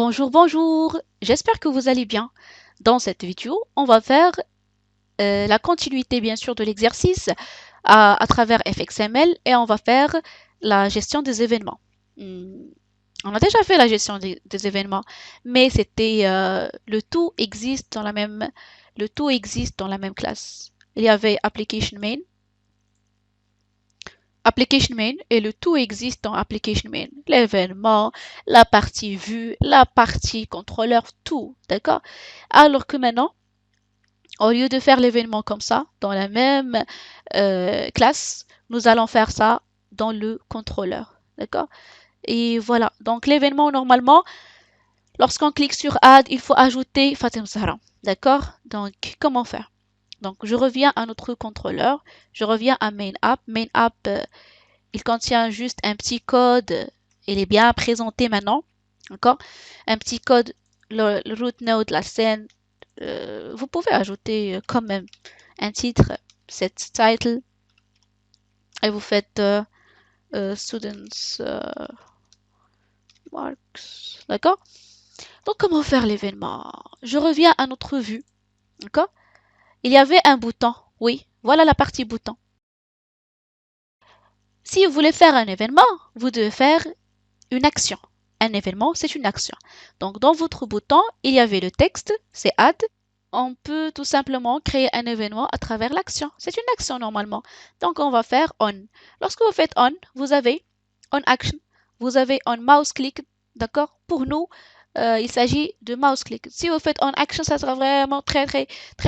Bonjour, bonjour, j'espère que vous allez bien. Dans cette vidéo, on va faire la continuité bien sûr de l'exercice à travers FXML et on va faire la gestion des événements. On a déjà fait la gestion des événements, mais c'était le tout existe dans la même classe. Il y avait application main et le tout existe dans application main. L'événement, la partie vue, la partie contrôleur, tout, d'accord? Alors que maintenant, au lieu de faire l'événement comme ça, dans la même classe, nous allons faire ça dans le contrôleur, d'accord? Et voilà, donc l'événement, normalement, lorsqu'on clique sur Add, il faut ajouter Fatem Zahra, d'accord? Donc, comment faire? Donc, je reviens à notre contrôleur, je reviens à Main App. Main App, il contient juste un petit code. Il est bien présenté maintenant. D'accord? Un petit code, le root node, la scène. Vous pouvez ajouter quand même un titre, set title, et vous faites students marks. D'accord? Donc, comment faire l'événement? Je reviens à notre vue. D'accord? Il y avait un bouton. Oui, voilà la partie bouton. Si vous voulez faire un événement, vous devez faire une action. Un événement, c'est une action. Donc, dans votre bouton, il y avait le texte, c'est add. On peut tout simplement créer un événement à travers l'action. C'est une action normalement. Donc, on va faire on. Lorsque vous faites on, vous avez on action. Vous avez on mouse click. D'accord? Pour nous, il s'agit de mouse click. Si vous faites on action, ça sera vraiment très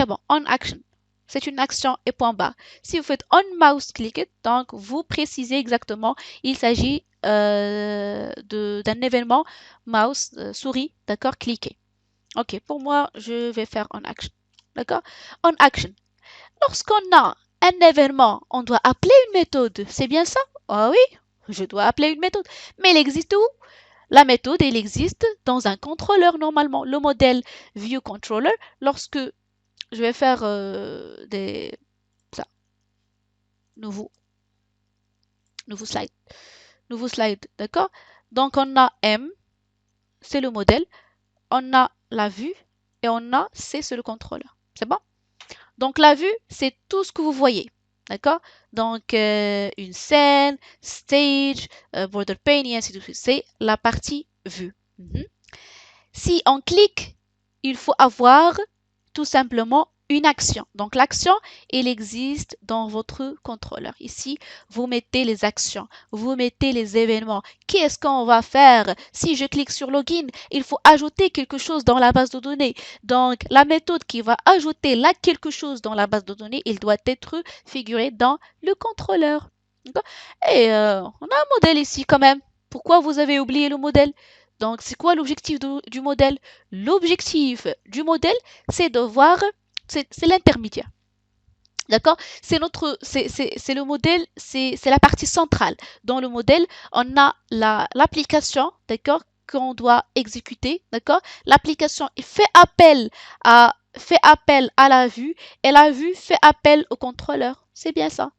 bon. On action. C'est une action et point barre. Si vous faites on mouse click, donc vous précisez exactement, il s'agit d'un événement mouse, souris, d'accord, cliquer. Ok, pour moi, je vais faire on action. D'accord? On action. Lorsqu'on a un événement, on doit appeler une méthode. C'est bien ça? Ah oui, je dois appeler une méthode. Mais elle existe où? La méthode, elle existe dans un contrôleur normalement. Le modèle ViewController, lorsque je vais faire ça, nouveau, nouveau slide, d'accord? Donc on a M, c'est le modèle, on a la vue et on a C, c'est le contrôleur. C'est bon? Donc la vue, c'est tout ce que vous voyez. D'accord? Donc une scène, stage, border pane et ainsi de suite. C'est la partie vue. Si on clique, il faut avoir tout simplement une action. Donc l'action, elle existe dans votre contrôleur. Ici, vous mettez les actions, vous mettez les événements. Qu'est-ce qu'on va faire? Si je clique sur login, il faut ajouter quelque chose dans la base de données. Donc la méthode qui va ajouter là quelque chose dans la base de données, il doit être figuré dans le contrôleur. Et on a un modèle ici quand même. Pourquoi vous avez oublié le modèle? Donc, c'est quoi l'objectif du modèle? L'objectif du modèle, c'est de voir, c'est l'intermédiaire. D'accord? C'est le modèle, c'est la partie centrale. Dans le modèle, on a l'application, d'accord, qu'on doit exécuter, d'accord? L'application fait appel à la vue et la vue fait appel au contrôleur. C'est bien ça.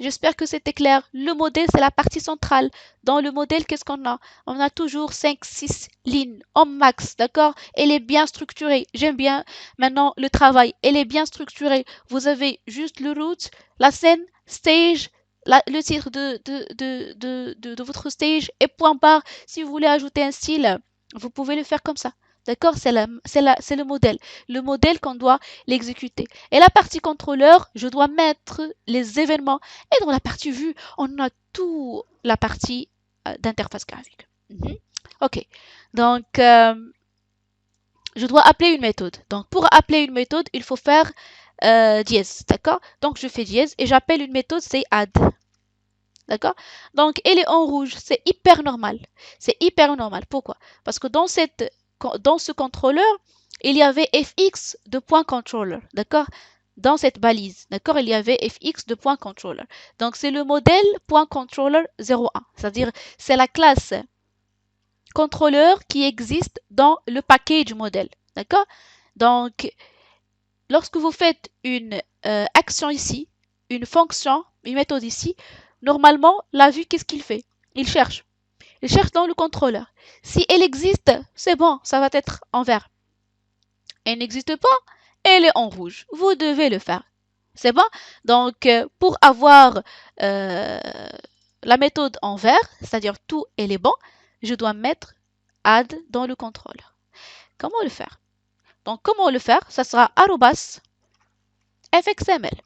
J'espère que c'était clair. Le modèle, c'est la partie centrale. Dans le modèle, qu'est-ce qu'on a? On a toujours 5, 6 lignes en max, d'accord? Elle est bien structurée. J'aime bien maintenant le travail. Elle est bien structurée. Vous avez juste le route, la scène, stage, le titre de votre stage et point barre. Si vous voulez ajouter un style, vous pouvez le faire comme ça. D'accord? C'est le modèle. Le modèle qu'on doit l'exécuter. Et la partie contrôleur, je dois mettre les événements. Et dans la partie vue, on a tout la partie d'interface graphique. Ok. Donc, je dois appeler une méthode. Donc, pour appeler une méthode, il faut faire dièse. D'accord? Donc, je fais dièse et j'appelle une méthode, c'est add. D'accord? Donc, elle est en rouge. C'est hyper normal. C'est hyper normal. Pourquoi? Parce que dans ce contrôleur, il y avait fx de point controller. D'accord? Dans cette balise, d'accord, il y avait fx de point controller. Donc, c'est le modèle point controller 01. C'est-à-dire, c'est la classe contrôleur qui existe dans le package modèle. D'accord? Donc, lorsque vous faites une action ici, une fonction, une méthode ici, normalement, la vue, qu'est-ce qu'il fait? Il cherche. il cherche dans le contrôleur. Si elle existe, c'est bon, ça va être en vert. Elle n'existe pas, elle est en rouge. Vous devez le faire. C'est bon? Donc, pour avoir euh, la méthode en vert, c'est-à-dire tout elle est bon, je dois mettre add dans le contrôleur. Comment le faire? Donc, comment le faire? Ça sera arrobas fxml.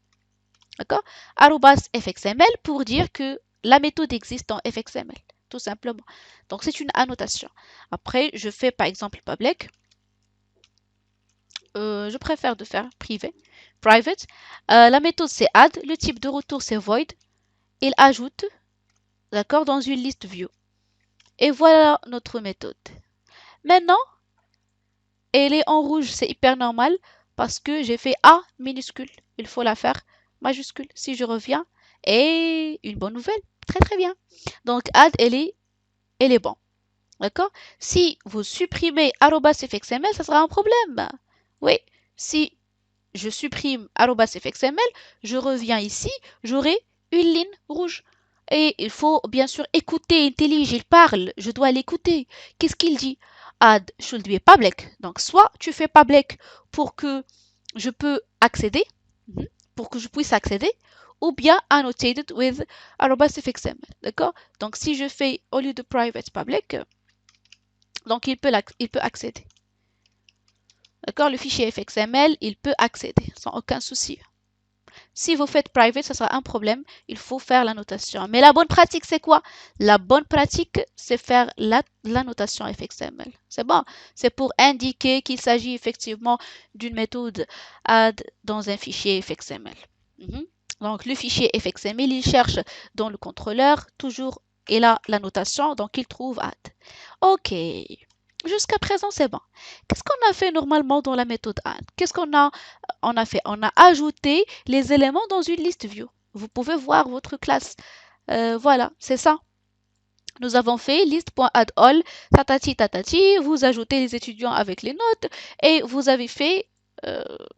D'accord? Arrobas fxml pour dire que la méthode existe dans fxml, tout simplement. Donc, c'est une annotation. Après, je fais par exemple public. Je préfère de faire privé, private. La méthode c'est add, le type de retour c'est void. Il ajoute, d'accord, dans une liste view. Et voilà notre méthode. Maintenant, elle est en rouge, c'est hyper normal parce que j'ai fait A minuscule. Il faut la faire majuscule. Si je reviens, et une bonne nouvelle, très très bien. Donc add, elle est bon. D'accord? Si vous supprimez @fxml, ça sera un problème. Oui, si je supprime @fxml, je reviens ici, j'aurai une ligne rouge. Et il faut bien sûr écouter IntelliJ, il parle, je dois l'écouter. Qu'est-ce qu'il dit? Add should be public. Donc soit tu fais public pour que je peux accéder, pour que je puisse accéder, ou bien annotated with @fxml. D'accord? Donc si je fais au lieu de private public, donc il peut accéder. D'accord? Le fichier fxml, il peut accéder sans aucun souci. Si vous faites private, ça sera un problème. Il faut faire l'annotation. Mais la bonne pratique, c'est quoi? La bonne pratique, c'est faire l'annotation fxml. C'est bon. C'est pour indiquer qu'il s'agit effectivement d'une méthode add dans un fichier fxml. Donc, le fichier fxml, il cherche dans le contrôleur, toujours, et là, l'annotation, donc il trouve add. OK. Jusqu'à présent, c'est bon. Qu'est-ce qu'on a fait normalement dans la méthode add? Qu'est-ce qu'on a fait? On a ajouté les éléments dans une liste view. Vous pouvez voir votre classe. Voilà, c'est ça. Nous avons fait list.addAll, tatati tatati, vous ajoutez les étudiants avec les notes et vous avez fait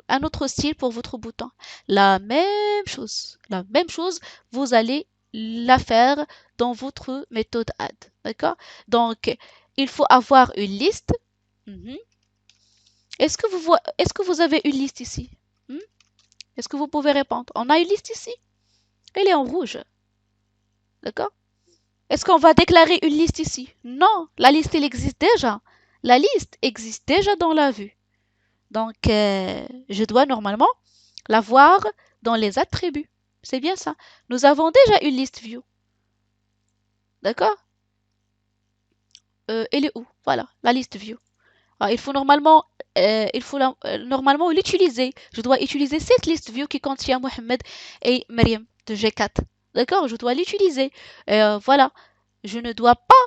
un autre style pour votre bouton. La même chose, vous allez la faire dans votre méthode add. D'accord? Donc, il faut avoir une liste. Est-ce que vous avez une liste ici? Est-ce que vous pouvez répondre? On a une liste ici. Elle est en rouge. D'accord? Est-ce qu'on va déclarer une liste ici? Non, la liste, elle existe déjà. La liste existe déjà dans la vue. Donc, je dois normalement la voir dans les attributs. C'est bien ça. Nous avons déjà une liste view. D'accord? Elle est où? Voilà, la liste view. Alors, il faut normalement l'utiliser. Je dois utiliser cette liste view qui contient Mohamed et Myriam de G4. D'accord? Je dois l'utiliser. Voilà. Je ne dois pas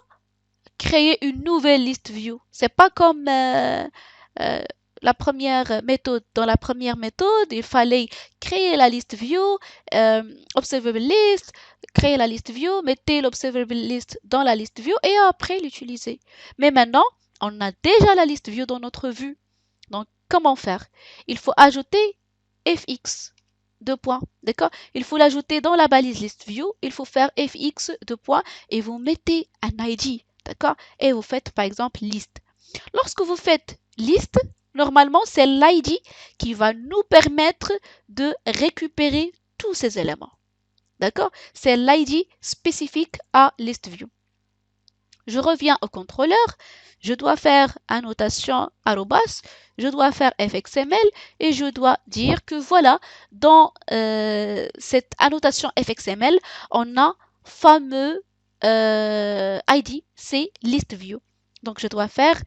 créer une nouvelle liste view. C'est pas comme la première méthode. Dans la première méthode, il fallait créer la liste view, observable list, créer la liste view, mettez l'observable list dans la liste view et après l'utiliser. Mais maintenant, on a déjà la liste view dans notre vue. Donc, comment faire? Il faut ajouter fx. Deux points, d'accord? Il faut l'ajouter dans la balise list view. Il faut faire fx deux points et vous mettez un ID, d'accord? Et vous faites par exemple liste. Lorsque vous faites liste, normalement c'est l'ID qui va nous permettre de récupérer tous ces éléments, d'accord? C'est l'ID spécifique à list view. Je reviens au contrôleur, je dois faire annotation arrobas, je dois faire fxml et je dois dire que voilà, dans cette annotation fxml, on a fameux ID, c'est list view. Donc je dois faire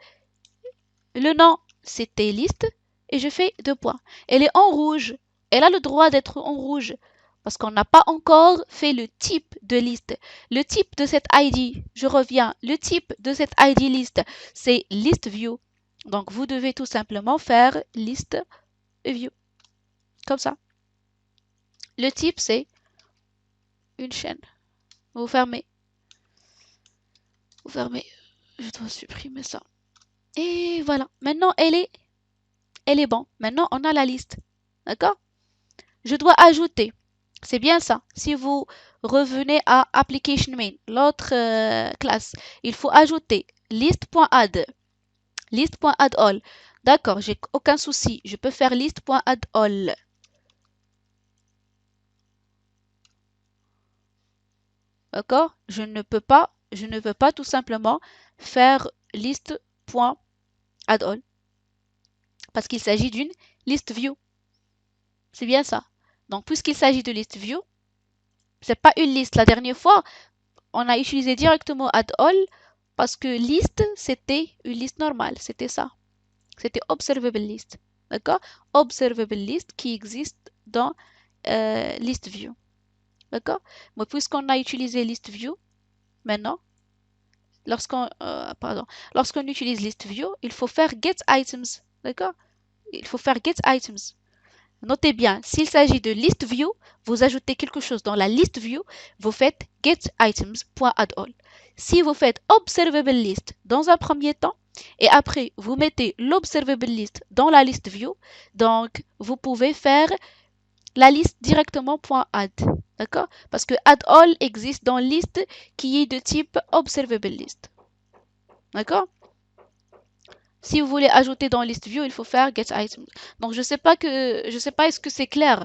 le nom, c'était liste et je fais deux points. Elle est en rouge, elle a le droit d'être en rouge parce qu'on n'a pas encore fait le type de liste. Le type de cette ID, je reviens, le type de cette ID liste, c'est list view. Donc vous devez tout simplement faire list view. Comme ça. Le type, c'est une chaîne. Vous fermez. Vous fermez. Je dois supprimer ça. Et voilà. Maintenant, elle est bon. Maintenant, on a la liste. D'accord? Je dois ajouter. C'est bien ça. Si vous revenez à application main, l'autre classe. Il faut ajouter list.add, list.addAll. D'accord, j'ai aucun souci. Je peux faire list.addAll. D'accord? Je ne veux pas tout simplement faire list.addAll parce qu'il s'agit d'une list view. C'est bien ça. Donc, puisqu'il s'agit de list view, c'est pas une liste. La dernière fois, on a utilisé directement addAll parce que list, c'était une liste normale. C'était ça. C'était observable list. D'accord? Observable list qui existe dans list view. D'accord? Mais puisqu'on a utilisé list view, maintenant, lorsqu'on utilise list view, il faut faire get items. D'accord? Il faut faire get items. Notez bien, s'il s'agit de list view, vous ajoutez quelque chose dans la list view, vous faites getItems.addAll. Si vous faites observable list dans un premier temps, et après vous mettez l'observable list dans la list view, donc vous pouvez faire la liste directement .add. D'accord? Parce que addAll existe dans liste qui est de type observable list. D'accord? Si vous voulez ajouter dans list view, il faut faire get items. Donc je sais pas est-ce que c'est clair,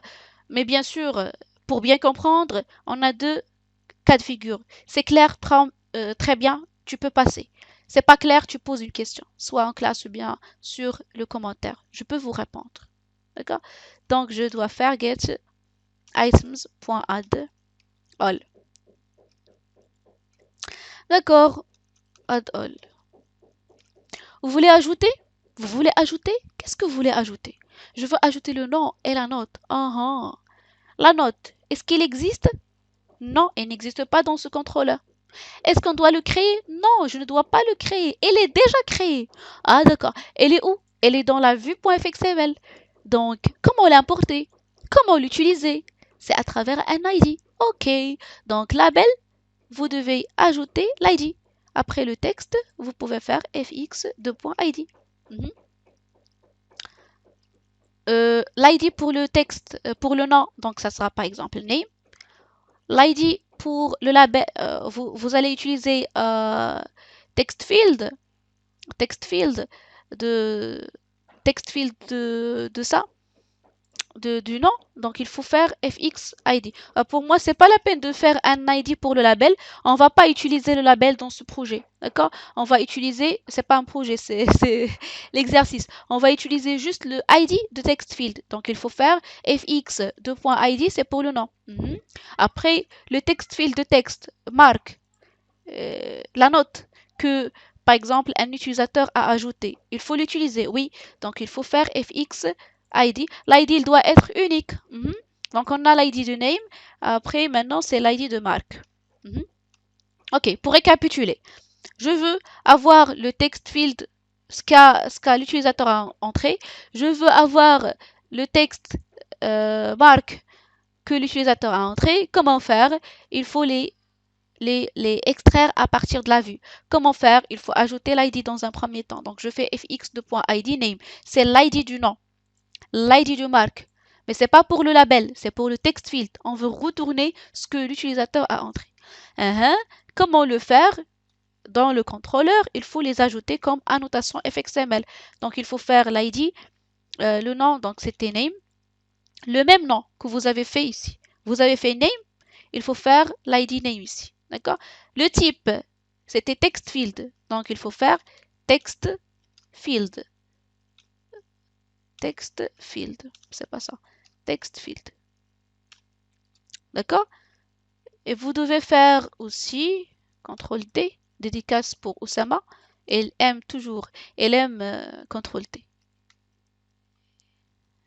mais bien sûr, pour bien comprendre, on a deux cas de figure. C'est clair, très bien, tu peux passer. C'est pas clair, tu poses une question, soit en classe ou bien sur le commentaire. Je peux vous répondre. D'accord? Donc je dois faire get items.add all. D'accord, add all. Vous voulez ajouter? Vous voulez ajouter? Qu'est-ce que vous voulez ajouter? Je veux ajouter le nom et la note. La note, est-ce qu'il existe? Non, elle n'existe pas dans ce contrôleur. Est-ce qu'on doit le créer? Non, je ne dois pas le créer. Elle est déjà créée. Ah d'accord. Elle est où? Elle est dans la vue.fxml. Donc, comment l'importer? Comment l'utiliser? C'est à travers un ID. Ok. Donc, label, vous devez ajouter l'ID. Après le texte, vous pouvez faire fx2.id. L'ID pour le texte, pour le nom, donc ça sera par exemple name. L'ID pour le label, vous allez utiliser text field de ça, du nom. Donc il faut faire fx id. Pour moi, c'est pas la peine de faire un id pour le label. On va pas utiliser le label dans ce projet, d'accord? On va utiliser, c'est pas un projet, c'est l'exercice. On va utiliser juste le id de text field. Donc il faut faire fx2.id, c'est pour le nom. Après, le text field de texte marque la note que, par exemple, un utilisateur a ajoutée. Il faut l'utiliser, oui. Donc, il faut faire fx id. L'id, il doit être unique. Donc, on a l'id de name. Après, maintenant, c'est l'id de marque. Ok, pour récapituler. Je veux avoir le text field, ce qu'a l'utilisateur a entré. Je veux avoir le texte marque que l'utilisateur a entré. Comment faire? Il faut les extraire à partir de la vue. Comment faire? Il faut ajouter l'id dans un premier temps. Donc je fais fx2.id name. C'est l'id du nom, l'id du marque. Mais c'est pas pour le label, c'est pour le text field. On veut retourner ce que l'utilisateur a entré. Comment le faire? Dans le contrôleur, il faut les ajouter comme annotation fxml. Donc il faut faire l'id, le nom, donc c'était name, le même nom que vous avez fait ici. Vous avez fait name, il faut faire l'id name ici. D'accord? Le type, c'était text field. Donc, il faut faire text field. Text field. C'est pas ça. Text field. D'accord? Et vous devez faire aussi CTRL-D, dédicace pour Oussama. Elle aime toujours. Elle aime CTRL-D.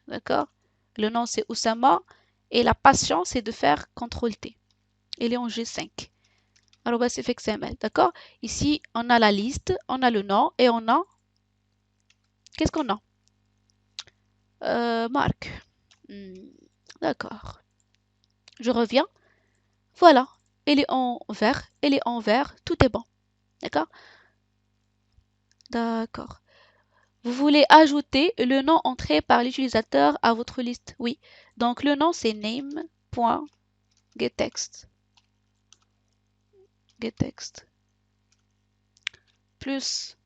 D'accord? Le nom c'est Oussama. Et la passion, c'est de faire CTRL-T. Elle est en G5. fxml, d'accord? Ici, on a la liste, on a le nom et on a... Qu'est-ce qu'on a? Marque. D'accord. Je reviens. Voilà. Elle est en vert. Elle est en vert. Tout est bon. D'accord? D'accord. Vous voulez ajouter le nom entré par l'utilisateur à votre liste? Oui. Donc, le nom, c'est name.getText. getText plus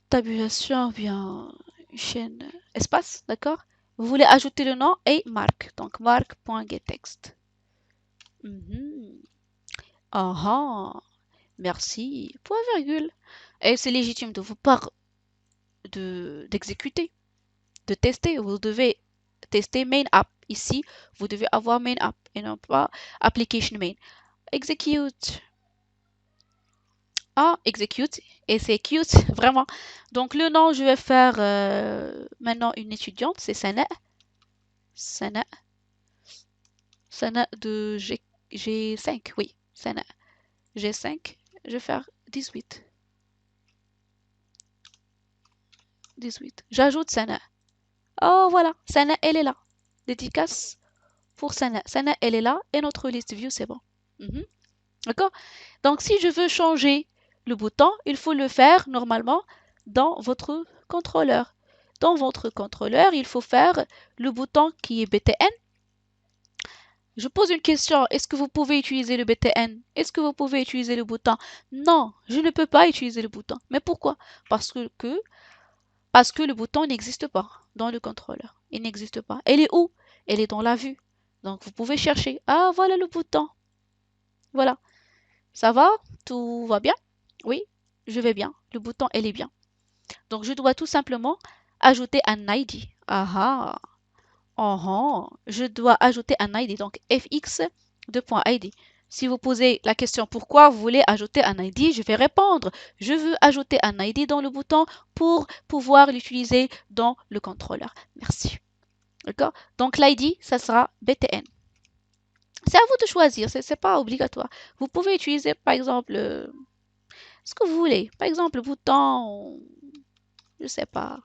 tabulation, bien chaîne espace, d'accord? Vous voulez ajouter le nom et marque, donc marque.getText. Merci, point virgule. Et c'est légitime de vous part d'exécuter, de tester. Vous devez tester main app. Ici, vous devez avoir main app et non pas application main. Execute. Execute. Et c'est cute, vraiment. Donc, le nom, je vais faire maintenant une étudiante. C'est Sana. Sana. Sana de G5. Oui, Sana. G5. Je vais faire 18. 18. J'ajoute Sana. Oh, voilà. Sana, elle est là. Dédicace pour Sana. Sana, elle est là. Et notre liste view, c'est bon. D'accord? Donc, si je veux changer le bouton, il faut le faire normalement dans votre contrôleur. Dans votre contrôleur, il faut faire le bouton qui est BTN. Je pose une question. Est-ce que vous pouvez utiliser le BTN? Est-ce que vous pouvez utiliser le bouton? Non, je ne peux pas utiliser le bouton. Mais pourquoi? Parce que le bouton n'existe pas dans le contrôleur. Il n'existe pas. Elle est où? Elle est dans la vue. Donc, vous pouvez chercher. Ah, voilà le bouton. Voilà. Ça va? Tout va bien? Oui, je vais bien. Le bouton, elle est bien. Donc, je dois tout simplement ajouter un ID. Je dois ajouter un ID. Donc, fx de.id. Si vous posez la question pourquoi vous voulez ajouter un ID, je vais répondre. Je veux ajouter un ID dans le bouton pour pouvoir l'utiliser dans le contrôleur. Merci. D'accord? Donc, l'ID, ça sera BTN. C'est à vous de choisir, c'est pas obligatoire. Vous pouvez utiliser, par exemple, ce que vous voulez. Par exemple, le bouton, je sais pas,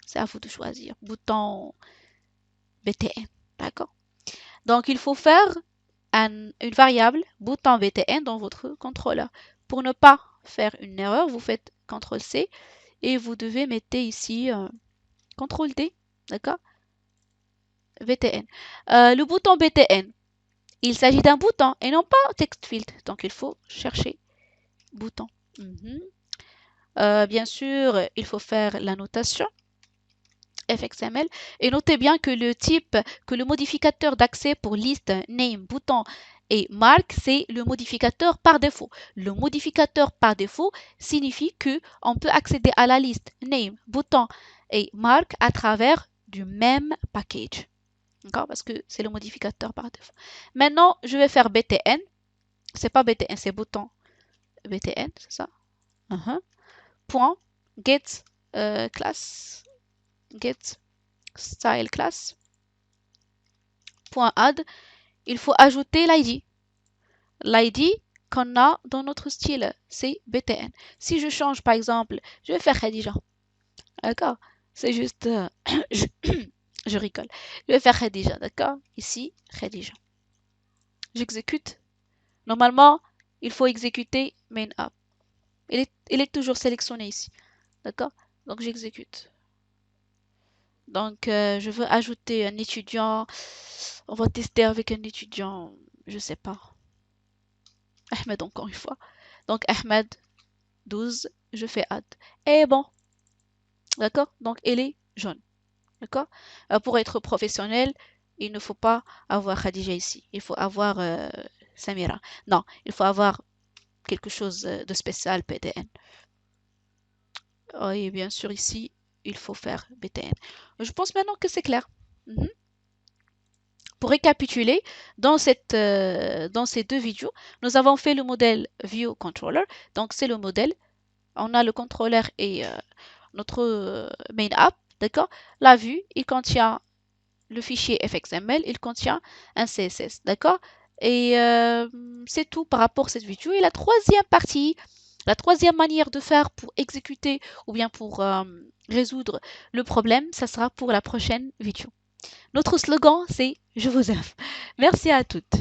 c'est à vous de choisir. Bouton BTN, d'accord? Donc, il faut faire une variable bouton BTN dans votre contrôleur. Pour ne pas faire une erreur, vous faites CTRL-C et vous devez mettre ici CTRL-D, d'accord? BTN. Le bouton BTN, il s'agit d'un bouton et non pas text field. Donc, il faut chercher bouton. Bien sûr, il faut faire la notation fxml et notez bien que le modificateur d'accès pour liste, name, bouton et marque, c'est le modificateur par défaut. Le modificateur par défaut signifie que on peut accéder à la liste name, bouton et marque à travers du même package. D'accord? Parce que c'est le modificateur par défaut. Maintenant, je vais faire btn. C'est pas btn, c'est bouton btn, c'est ça? Point get class, get style class, point add, il faut ajouter l'ID. L'ID qu'on a dans notre style, c'est BTN. Si je change par exemple, je vais faire Khadija. D'accord? C'est juste, je rigole. Je vais faire Khadija, d'accord? Ici, Khadija. J'exécute. Normalement, il faut exécuter main app. Il est toujours sélectionné ici. D'accord? Donc j'exécute. Donc, je veux ajouter un étudiant. On va tester avec un étudiant, je sais pas. Ahmed encore une fois. Donc, Ahmed 12, je fais add. Et bon, d'accord? Donc, elle est jaune. D'accord? Pour être professionnel, il ne faut pas avoir Khadija ici. Il faut avoir Samira. Non, il faut avoir quelque chose de spécial PDN. Et bien sûr, ici, il faut faire BTN. Je pense maintenant que c'est clair. Pour récapituler, dans ces deux vidéos, nous avons fait le modèle View Controller. Donc, c'est le modèle. On a le contrôleur et notre main app. D'accord? La vue, il contient le fichier fxml, il contient un CSS. D'accord? Et c'est tout par rapport à cette vidéo. Et la troisième partie, la troisième manière de faire pour exécuter ou bien pour résoudre le problème, ça sera pour la prochaine vidéo. Notre slogan, c'est « Je vous aime ». Merci à toutes.